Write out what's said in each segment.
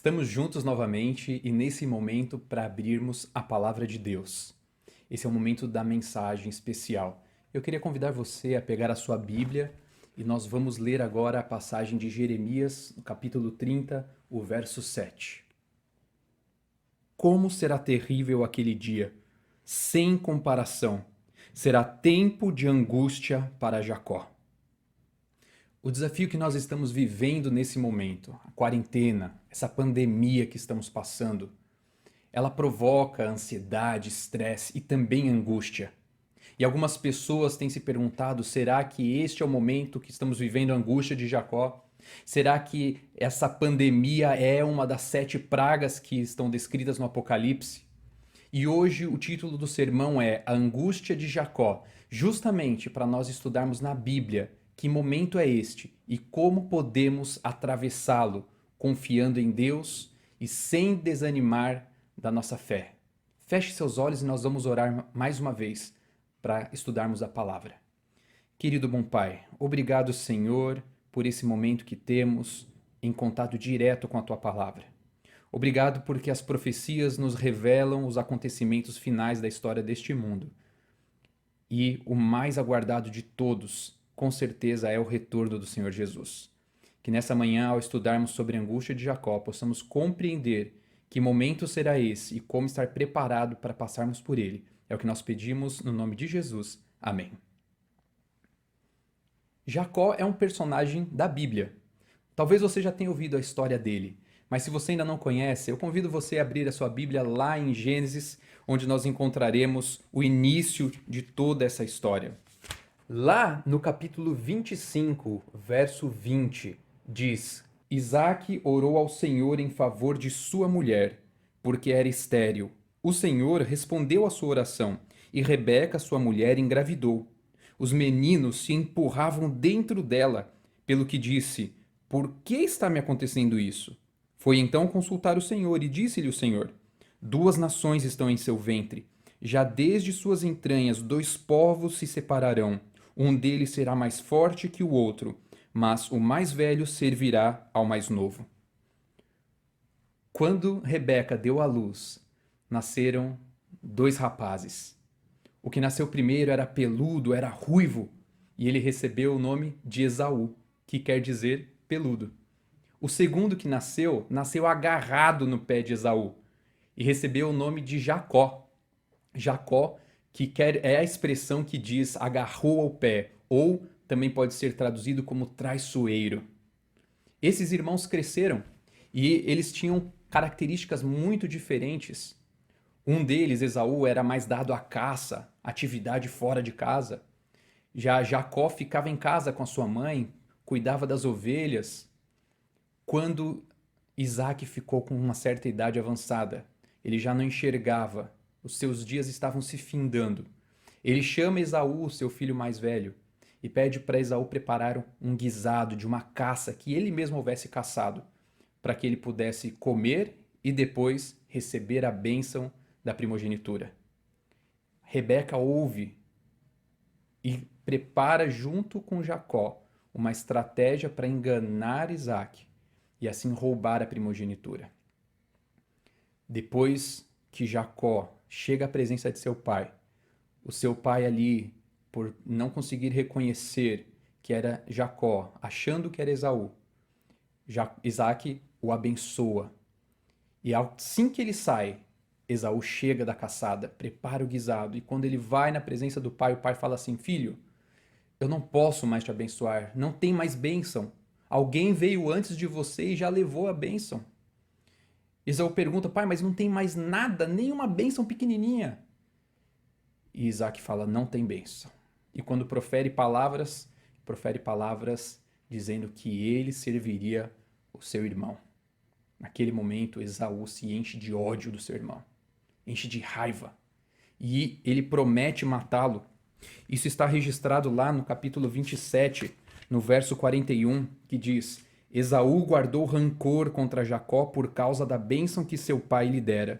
Estamos juntos novamente e nesse momento para abrirmos a palavra de Deus. Esse é o momento da mensagem especial. Eu queria convidar você a pegar a sua Bíblia e nós vamos ler agora a passagem de Jeremias, no capítulo 30, o verso 7. Como será terrível aquele dia, sem comparação. Será tempo de angústia para Jacó. O desafio que nós estamos vivendo nesse momento, a quarentena, essa pandemia que estamos passando, ela provoca ansiedade, estresse e também angústia. E algumas pessoas têm se perguntado: será que este é o momento que estamos vivendo a angústia de Jacó? Será que essa pandemia é uma das 7 pragas que estão descritas no Apocalipse? E hoje o título do sermão é A Angústia de Jacó, justamente para nós estudarmos na Bíblia que momento é este e como podemos atravessá-lo, confiando em Deus e sem desanimar da nossa fé. Feche seus olhos e nós vamos orar mais uma vez para estudarmos a palavra. Querido bom Pai, obrigado, Senhor, por esse momento que temos em contato direto com a Tua palavra. Obrigado porque as profecias nos revelam os acontecimentos finais da história deste mundo. E o mais aguardado de todos, com certeza, é o retorno do Senhor Jesus. Que nessa manhã, ao estudarmos sobre a angústia de Jacó, possamos compreender que momento será esse e como estar preparado para passarmos por ele. É o que nós pedimos no nome de Jesus. Amém. Jacó é um personagem da Bíblia. Talvez você já tenha ouvido a história dele, mas se você ainda não conhece, eu convido você a abrir a sua Bíblia lá em Gênesis, onde nós encontraremos o início de toda essa história. Lá no capítulo 25, verso 20, diz: Isaque orou ao Senhor em favor de sua mulher, porque era estéril. O Senhor respondeu à sua oração, e Rebeca, sua mulher, engravidou. Os meninos se empurravam dentro dela, pelo que disse: Por que está me acontecendo isso? Foi então consultar o Senhor, e disse-lhe o Senhor: 2 nações estão em seu ventre. Já desde suas entranhas 2 povos se separarão. Um deles será mais forte que o outro, mas o mais velho servirá ao mais novo. Quando Rebeca deu à luz, nasceram 2 rapazes. O que nasceu primeiro era peludo, era ruivo, e ele recebeu o nome de Esaú, que quer dizer peludo. O segundo que nasceu, nasceu agarrado no pé de Esaú, e recebeu o nome de Jacó. Jacó, é a expressão que diz agarrou ao pé, ou também pode ser traduzido como traiçoeiro. Esses irmãos cresceram e eles tinham características muito diferentes. Um deles, Esaú, era mais dado à caça, atividade fora de casa. Já Jacó ficava em casa com a sua mãe, cuidava das ovelhas. Quando Isaac ficou com uma certa idade avançada, ele já não enxergava, os seus dias estavam se findando. Ele chama Esaú, seu filho mais velho, e pede para Esaú preparar um guisado de uma caça que ele mesmo houvesse caçado, para que ele pudesse comer e depois receber a bênção da primogenitura. Rebeca ouve e prepara junto com Jacó uma estratégia para enganar Isaac e assim roubar a primogenitura. Depois que Jacó chega à presença de seu pai, o seu pai ali, por não conseguir reconhecer que era Jacó, achando que era Esaú, Isaac o abençoa. E assim que ele sai, Esaú chega da caçada, prepara o guisado, e quando ele vai na presença do pai, o pai fala assim: Filho, eu não posso mais te abençoar, não tem mais bênção. Alguém veio antes de você e já levou a bênção. Esaú pergunta: Pai, mas não tem mais nada, nem uma bênção pequenininha. E Isaac fala: Não tem bênção. E quando profere palavras dizendo que ele serviria o seu irmão. Naquele momento, Esaú se enche de ódio do seu irmão, enche de raiva, e ele promete matá-lo. Isso está registrado lá no capítulo 27, no verso 41, que diz: Esaú guardou rancor contra Jacó por causa da bênção que seu pai lhe dera,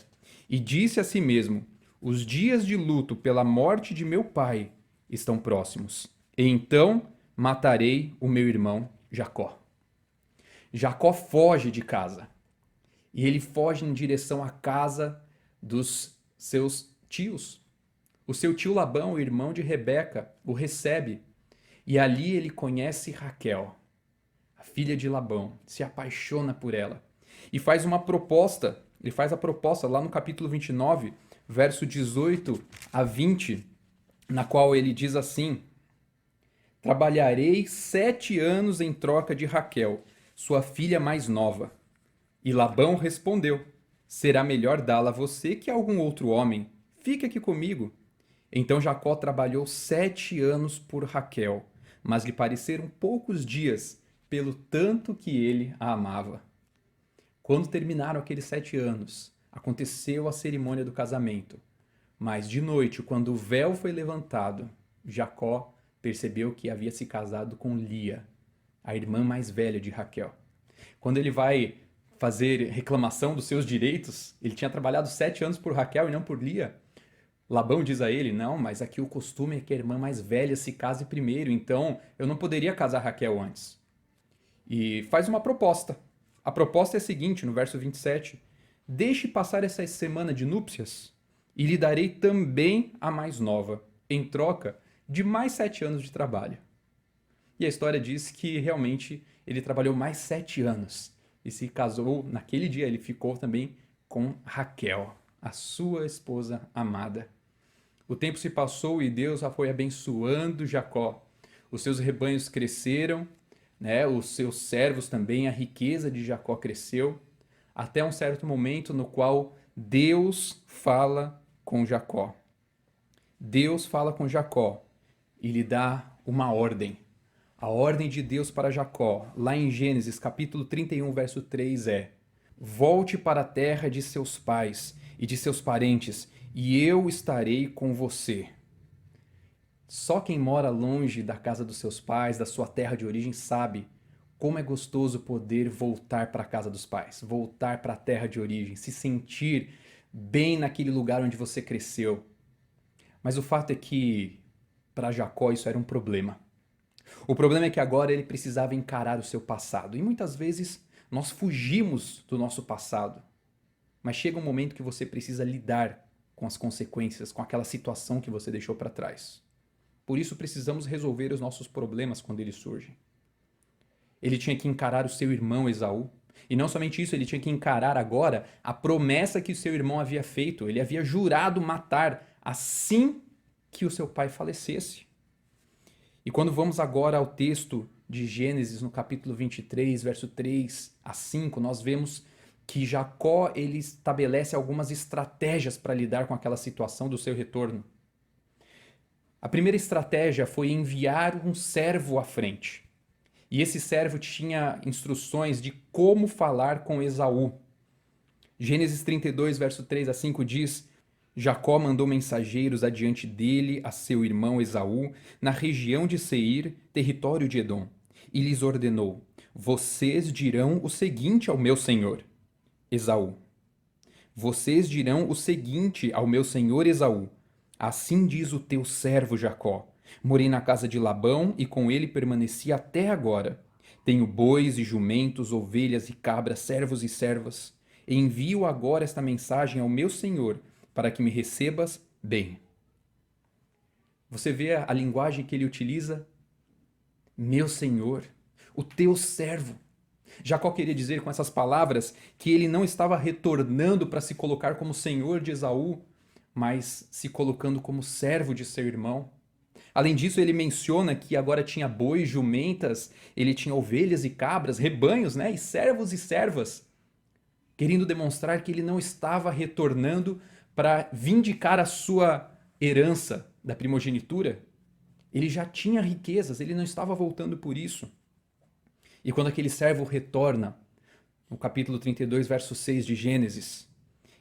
e disse a si mesmo: Os dias de luto pela morte de meu pai estão próximos, e então matarei o meu irmão Jacó. Jacó foge de casa. e ele foge em direção à casa dos seus tios. O seu tio Labão, o irmão de Rebeca, o recebe e ali ele conhece Raquel, a filha de Labão, se apaixona por ela e faz uma proposta. Ele faz a proposta lá no capítulo 29, verso 18 a 20, na qual ele diz assim: Trabalharei 7 anos em troca de Raquel, sua filha mais nova. E Labão respondeu: Será melhor dá-la a você que a algum outro homem. Fique aqui comigo. Então Jacó trabalhou 7 anos por Raquel, mas lhe pareceram poucos dias, pelo tanto que ele a amava. Quando terminaram aqueles 7 anos, aconteceu a cerimônia do casamento. Mas de noite, quando o véu foi levantado, Jacó percebeu que havia se casado com Lia, a irmã mais velha de Raquel. Quando ele vai fazer reclamação dos seus direitos, ele tinha trabalhado 7 anos por Raquel e não por Lia. Labão diz a ele: Não, mas aqui o costume é que a irmã mais velha se case primeiro, então eu não poderia casar Raquel antes. E faz uma proposta. A proposta é a seguinte, no verso 27. Deixe passar essa semana de núpcias e lhe darei também a mais nova, em troca de mais 7 anos de trabalho. E a história diz que realmente ele trabalhou mais 7 anos e se casou naquele dia. Ele ficou também com Raquel, a sua esposa amada. O tempo se passou e Deus a foi abençoando Jacó. Os seus rebanhos cresceram, né? Os seus servos também, a riqueza de Jacó cresceu, até um certo momento no qual Deus fala com Jacó. Deus fala com Jacó e lhe dá uma ordem. A ordem de Deus para Jacó, lá em Gênesis capítulo 31, verso 3 é: Volte para a terra de seus pais e de seus parentes, e eu estarei com você. Só quem mora longe da casa dos seus pais, da sua terra de origem, sabe como é gostoso poder voltar para a casa dos pais, voltar para a terra de origem, se sentir bem naquele lugar onde você cresceu. Mas o fato é que para Jacó isso era um problema. O problema é que agora ele precisava encarar o seu passado. E muitas vezes nós fugimos do nosso passado. Mas chega um momento que você precisa lidar com as consequências, com aquela situação que você deixou para trás. Por isso precisamos resolver os nossos problemas quando eles surgem. Ele tinha que encarar o seu irmão Esaú. E não somente isso, ele tinha que encarar agora a promessa que o seu irmão havia feito. Ele havia jurado matar assim que o seu pai falecesse. E quando vamos agora ao texto de Gênesis, no capítulo 23, verso 3 a 5, nós vemos que Jacó ele estabelece algumas estratégias para lidar com aquela situação do seu retorno. A primeira estratégia foi enviar um servo à frente. E esse servo tinha instruções de como falar com Esaú. Gênesis 32, verso 3 a 5 diz: Jacó mandou mensageiros adiante dele a seu irmão Esaú, na região de Seir, território de Edom, e lhes ordenou: Vocês dirão o seguinte ao meu senhor, Esaú. Vocês dirão o seguinte ao meu senhor Esaú: Assim diz o teu servo Jacó: Morei na casa de Labão e com ele permaneci até agora. Tenho bois e jumentos, ovelhas e cabras, servos e servas. Envio agora esta mensagem ao meu senhor, para que me recebas bem. Você vê a linguagem que ele utiliza? Meu senhor, o teu servo. Jacó queria dizer com essas palavras que ele não estava retornando para se colocar como senhor de Esaú, mas se colocando como servo de seu irmão. Além disso, ele menciona que agora tinha bois, jumentas, ele tinha ovelhas e cabras, rebanhos, né? E servos e servas, querendo demonstrar que ele não estava retornando para vindicar a sua herança da primogenitura. Ele já tinha riquezas, ele não estava voltando por isso. E quando aquele servo retorna, no capítulo 32, verso 6 de Gênesis,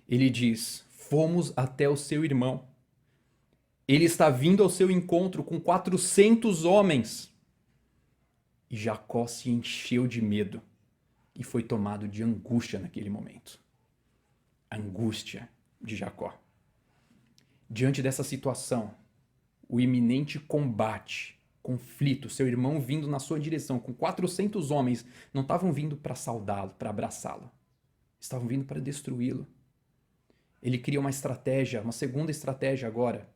ele diz: Fomos até o seu irmão. Ele está vindo ao seu encontro com 400 homens. E Jacó se encheu de medo e foi tomado de angústia naquele momento. A angústia de Jacó. Diante dessa situação, o iminente combate, conflito, seu irmão vindo na sua direção com 400 homens, não estavam vindo para saudá-lo, para abraçá-lo. estavam vindo para destruí-lo. Ele cria uma estratégia, uma segunda estratégia agora.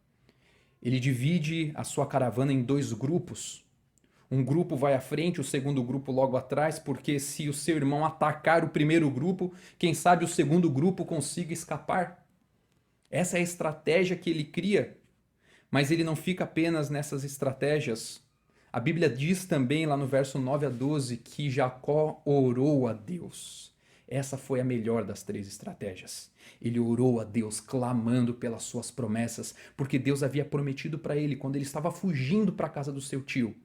Ele divide a sua caravana em dois grupos. Um grupo vai à frente, o segundo grupo logo atrás, porque se o seu irmão atacar o primeiro grupo, quem sabe o segundo grupo consiga escapar. Essa é a estratégia que ele cria, mas ele não fica apenas nessas estratégias. A Bíblia diz também, lá no verso 9 a 12, que Jacó orou a Deus. Essa foi a melhor das três estratégias. Ele orou a Deus, clamando pelas suas promessas, porque Deus havia prometido para ele, quando ele estava fugindo para a casa do seu tio,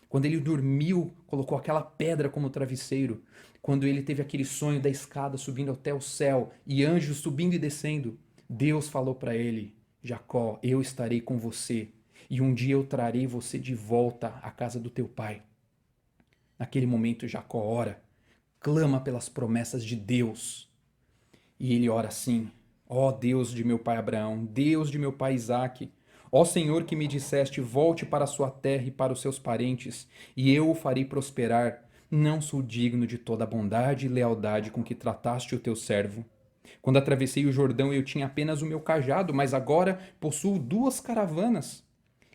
quando ele dormiu, colocou aquela pedra como travesseiro, quando ele teve aquele sonho da escada subindo até o céu e anjos subindo e descendo, Deus falou para ele: Jacó, eu estarei com você e um dia eu trarei você de volta à casa do teu pai. Naquele momento, Jacó ora, clama pelas promessas de Deus. E ele ora assim: ó Deus de meu pai Abraão, Deus de meu pai Isaque, ó Senhor que me disseste, volte para a sua terra e para os seus parentes, e eu o farei prosperar. Não sou digno de toda a bondade e lealdade com que trataste o teu servo. Quando atravessei o Jordão, eu tinha apenas o meu cajado, mas agora possuo 2 caravanas.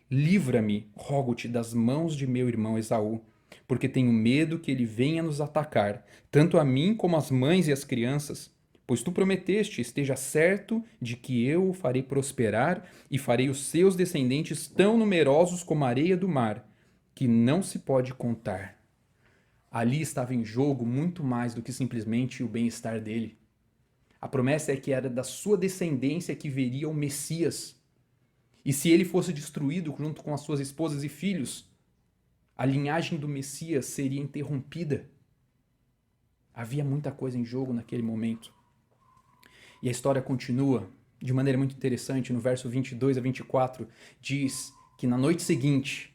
Livra-me, rogo-te, das mãos de meu irmão Esaú, porque tenho medo que ele venha nos atacar, tanto a mim como as mães e as crianças. Pois tu prometeste, esteja certo de que eu o farei prosperar e farei os seus descendentes tão numerosos como a areia do mar, que não se pode contar. Ali estava em jogo muito mais do que simplesmente o bem-estar dele. A promessa é que era da sua descendência que viria o Messias. E se ele fosse destruído junto com as suas esposas e filhos, a linhagem do Messias seria interrompida. Havia muita coisa em jogo naquele momento. E a história continua de maneira muito interessante. No verso 22 a 24, diz que na noite seguinte,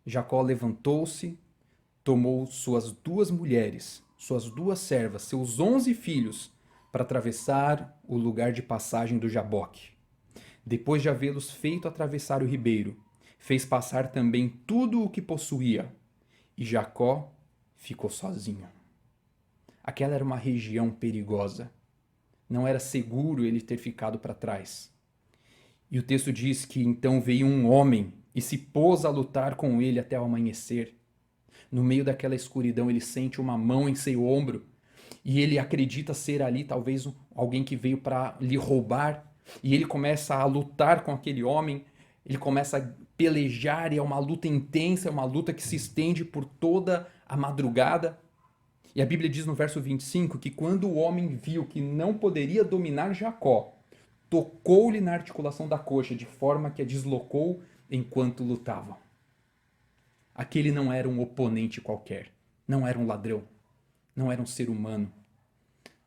Jacó levantou-se, tomou suas 2 mulheres, suas 2 servas, seus 11 filhos, para atravessar o lugar de passagem do Jaboque. Depois de havê-los feito atravessar o ribeiro, fez passar também tudo o que possuía, e Jacó ficou sozinho. Aquela era uma região perigosa. Não era seguro ele ter ficado para trás. E o texto diz que então veio um homem e se pôs a lutar com ele até o amanhecer. No meio daquela escuridão, ele sente uma mão em seu ombro e ele acredita ser ali talvez alguém que veio para lhe roubar. E ele começa a lutar com aquele homem, ele começa a pelejar, e é uma luta intensa, é uma luta que se estende por toda a madrugada. E a Bíblia diz no verso 25 que quando o homem viu que não poderia dominar Jacó, tocou-lhe na articulação da coxa, de forma que a deslocou enquanto lutavam. Aquele não era um oponente qualquer, não era um ladrão, não era um ser humano.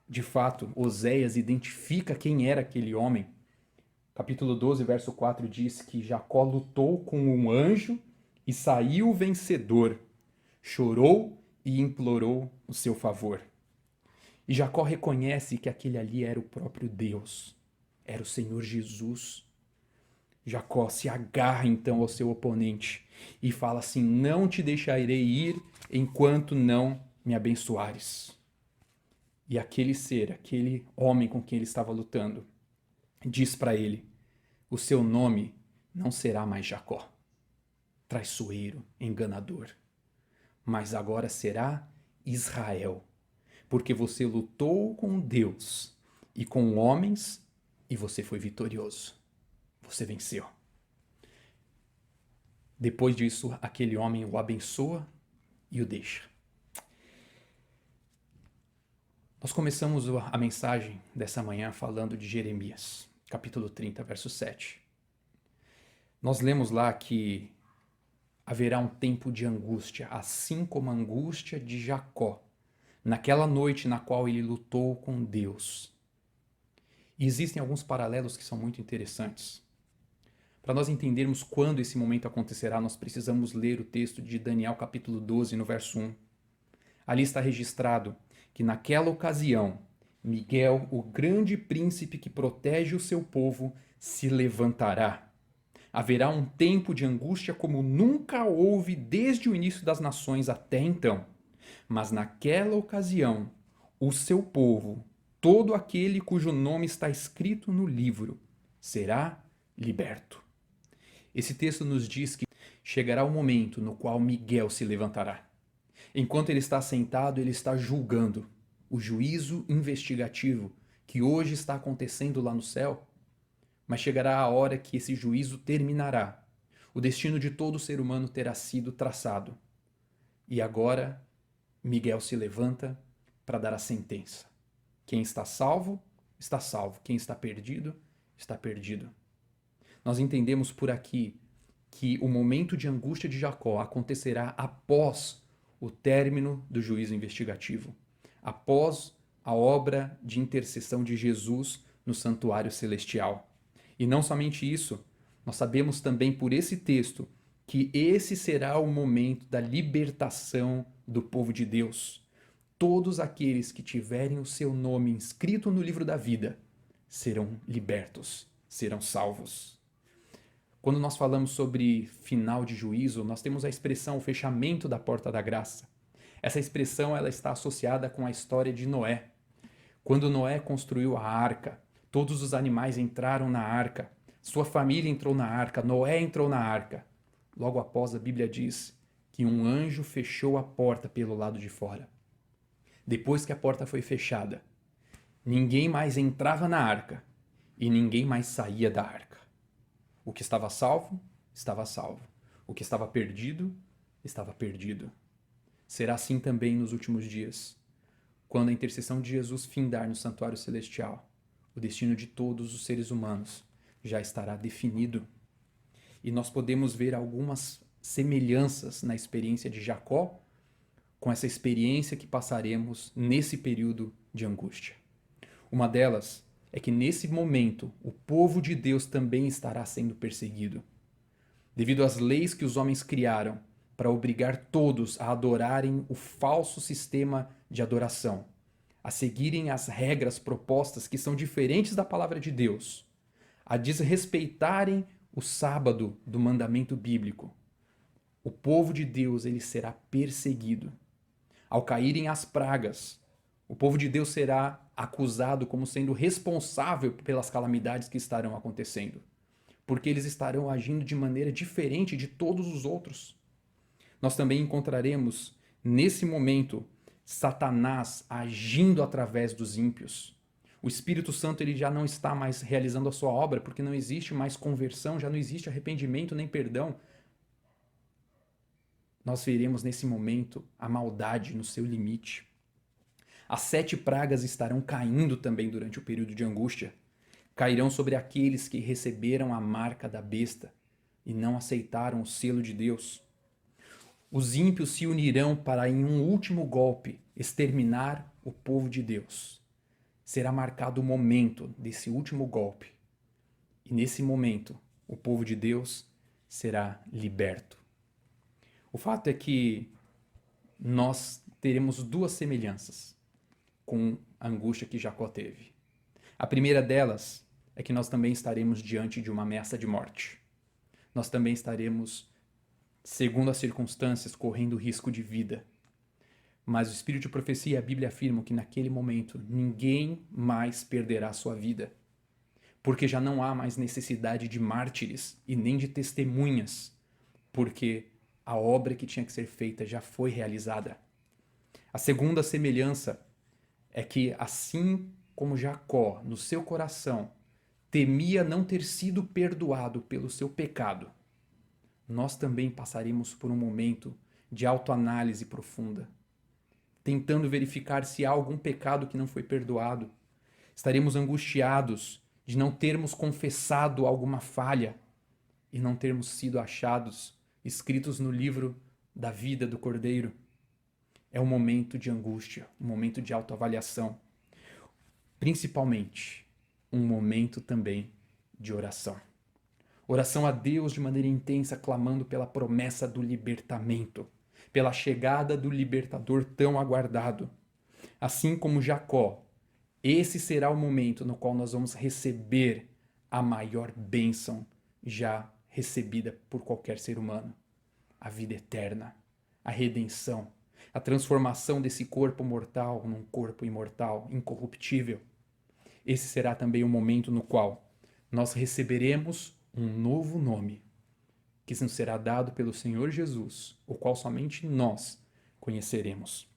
De fato, Oséias identifica quem era aquele homem. Capítulo 12, verso 4 diz que Jacó lutou com um anjo e saiu vencedor. Chorou e implorou o seu favor. E Jacó reconhece que aquele ali era o próprio Deus, era o Senhor Jesus. Jacó se agarra então ao seu oponente e fala assim: não te deixarei ir enquanto não me abençoares. E aquele ser, aquele homem com quem ele estava lutando, diz para ele: o seu nome não será mais Jacó, traiçoeiro, enganador, mas agora será Israel, porque você lutou com Deus e com homens e você foi vitorioso. Você venceu. Depois disso, aquele homem o abençoa e o deixa. Nós começamos a mensagem dessa manhã falando de Jeremias, capítulo 30, verso 7. Nós lemos lá que haverá um tempo de angústia, assim como a angústia de Jacó, naquela noite na qual ele lutou com Deus. E existem alguns paralelos que são muito interessantes. Para nós entendermos quando esse momento acontecerá, nós precisamos ler o texto de Daniel capítulo 12, no verso 1. Ali está registrado que naquela ocasião, Miguel, o grande príncipe que protege o seu povo, se levantará. Haverá um tempo de angústia como nunca houve desde o início das nações até então. Mas naquela ocasião, o seu povo, todo aquele cujo nome está escrito no livro será liberto. Esse texto nos diz que chegará o momento no qual Miguel se levantará. Enquanto ele está sentado, ele está julgando o juízo investigativo que hoje está acontecendo lá no céu. Mas chegará a hora que esse juízo terminará. O destino de todo ser humano terá sido traçado. E agora, Miguel se levanta para dar a sentença. Quem está salvo, está salvo. Quem está perdido, está perdido. Nós entendemos por aqui que o momento de angústia de Jacó acontecerá após o término do juízo investigativo, após a obra de intercessão de Jesus no santuário celestial. E não somente isso, nós sabemos também por esse texto que esse será o momento da libertação do povo de Deus. Todos aqueles que tiverem o seu nome inscrito no livro da vida serão libertos, serão salvos. Quando nós falamos sobre final de juízo, nós temos a expressão o fechamento da porta da graça. Essa expressão ela está associada com a história de Noé. Quando Noé construiu a arca, todos os animais entraram na arca, sua família entrou na arca, Noé entrou na arca. Logo após, a Bíblia diz que um anjo fechou a porta pelo lado de fora. Depois que a porta foi fechada, ninguém mais entrava na arca e ninguém mais saía da arca. O que estava salvo, estava salvo. O que estava perdido, estava perdido. Será assim também nos últimos dias. Quando a intercessão de Jesus findar no santuário celestial, o destino de todos os seres humanos já estará definido. E nós podemos ver algumas semelhanças na experiência de Jacó com essa experiência que passaremos nesse período de angústia. Uma delas é que nesse momento o povo de Deus também estará sendo perseguido. Devido às leis que os homens criaram para obrigar todos a adorarem o falso sistema de adoração, a seguirem as regras propostas que são diferentes da palavra de Deus, a desrespeitarem o sábado do mandamento bíblico, o povo de Deus ele será perseguido. Ao caírem as pragas, o povo de Deus será acusado como sendo responsável pelas calamidades que estarão acontecendo, porque eles estarão agindo de maneira diferente de todos os outros. Nós também encontraremos, nesse momento, Satanás agindo através dos ímpios. O Espírito Santo ele já não está mais realizando a sua obra, porque não existe mais conversão, já não existe arrependimento nem perdão. Nós veremos nesse momento a maldade no seu limite. As 7 pragas estarão caindo também durante o período de angústia. Cairão sobre aqueles que receberam a marca da besta e não aceitaram o selo de Deus. Os ímpios se unirão para, em um último golpe, exterminar o povo de Deus. Será marcado o momento desse último golpe. E nesse momento, o povo de Deus será liberto. O fato é que nós teremos 2 semelhanças com a angústia que Jacó teve. A primeira delas é que nós também estaremos diante de uma ameaça de morte. Nós também estaremos, segundo as circunstâncias, correndo risco de vida. Mas o Espírito de Profecia e a Bíblia afirmam que naquele momento ninguém mais perderá sua vida, porque já não há mais necessidade de mártires e nem de testemunhas, porque a obra que tinha que ser feita já foi realizada. A segunda semelhança é que, assim como Jacó, no seu coração, temia não ter sido perdoado pelo seu pecado, nós também passaremos por um momento de autoanálise profunda, tentando verificar se há algum pecado que não foi perdoado. Estaremos angustiados de não termos confessado alguma falha e não termos sido achados escritos no livro da vida do Cordeiro. É um momento de angústia, um momento de autoavaliação. Principalmente, um momento também de oração. Oração a Deus de maneira intensa, clamando pela promessa do libertamento, pela chegada do libertador tão aguardado. Assim como Jacó, esse será o momento no qual nós vamos receber a maior bênção já recebida por qualquer ser humano. A vida eterna, a redenção, a transformação desse corpo mortal num corpo imortal, incorruptível. esse será também o momento no qual nós receberemos um novo nome, que nos será dado pelo Senhor Jesus, o qual somente nós conheceremos.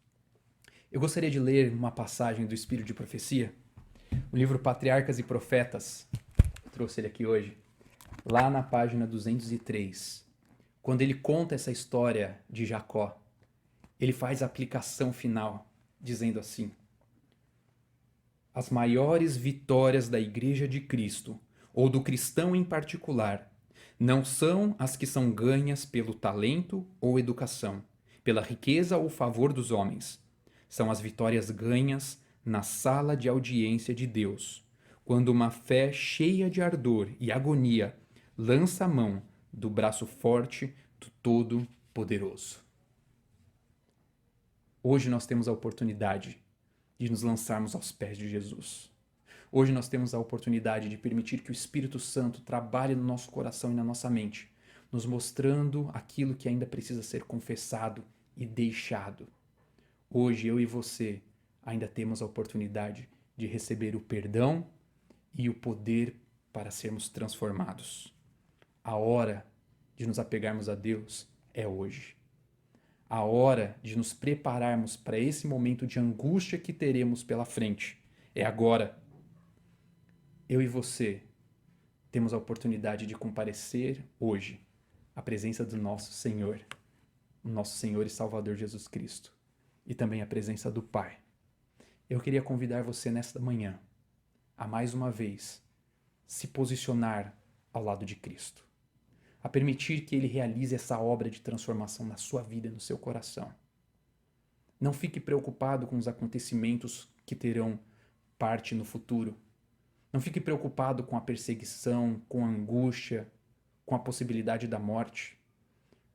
Eu gostaria de ler uma passagem do Espírito de Profecia, o livro Patriarcas e Profetas, eu trouxe ele aqui hoje, lá na página 203, quando ele conta essa história de Jacó, ele faz a aplicação final, dizendo assim: as maiores vitórias da Igreja de Cristo, ou do cristão em particular, não são as que são ganhas pelo talento ou educação, pela riqueza ou favor dos homens. São as vitórias ganhas na sala de audiência de Deus, quando uma fé cheia de ardor e agonia lança a mão do braço forte do Todo-Poderoso. Hoje nós temos a oportunidade de nos lançarmos aos pés de Jesus. Hoje nós temos a oportunidade de permitir que o Espírito Santo trabalhe no nosso coração e na nossa mente, nos mostrando aquilo que ainda precisa ser confessado e deixado. Hoje eu e você ainda temos a oportunidade de receber o perdão e o poder para sermos transformados. A hora de nos apegarmos a Deus é hoje. A hora de nos prepararmos para esse momento de angústia que teremos pela frente é agora. Eu e você temos a oportunidade de comparecer hoje à presença do nosso Senhor e Salvador Jesus Cristo, e também à presença do Pai. Eu queria convidar você nesta manhã a mais uma vez se posicionar ao lado de Cristo, a permitir que Ele realize essa obra de transformação na sua vida e no seu coração. Não fique preocupado com os acontecimentos que terão parte no futuro. Não fique preocupado com a perseguição, com a angústia, com a possibilidade da morte,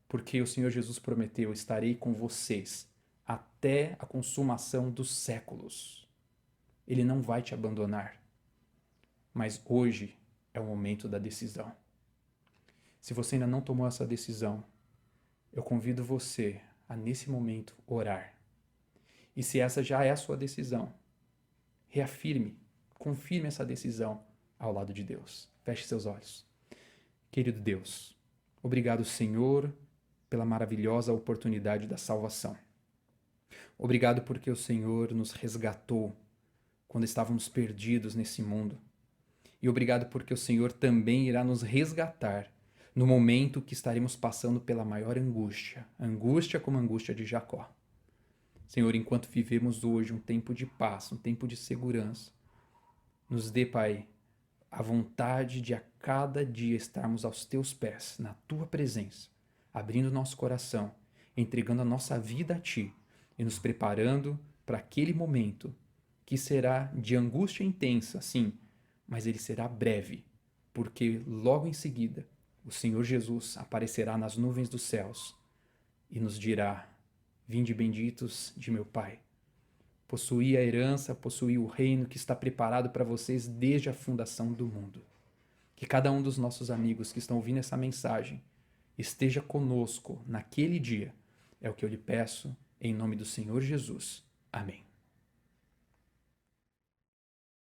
porque o Senhor Jesus prometeu: estarei com vocês até a consumação dos séculos. Ele não vai te abandonar. Mas hoje é o momento da decisão. Se você ainda não tomou essa decisão, eu convido você a, nesse momento, orar. E se essa já é a sua decisão, reafirme, confirme essa decisão ao lado de Deus. Feche seus olhos. Querido Deus, obrigado, Senhor, pela maravilhosa oportunidade da salvação. Obrigado porque o Senhor nos resgatou quando estávamos perdidos nesse mundo. E obrigado porque o Senhor também irá nos resgatar no momento que estaremos passando pela maior angústia, angústia como a angústia de Jacó. Senhor, enquanto vivemos hoje um tempo de paz, um tempo de segurança, nos dê, Pai, a vontade de a cada dia estarmos aos Teus pés, na Tua presença, abrindo nosso coração, entregando a nossa vida a Ti e nos preparando para aquele momento que será de angústia intensa, sim, mas ele será breve, porque logo em seguida o Senhor Jesus aparecerá nas nuvens dos céus e nos dirá: vinde benditos de meu Pai. Possuí a herança, possuí o reino que está preparado para vocês desde a fundação do mundo. Que cada um dos nossos amigos que estão ouvindo essa mensagem esteja conosco naquele dia. É o que eu lhe peço, em nome do Senhor Jesus. Amém.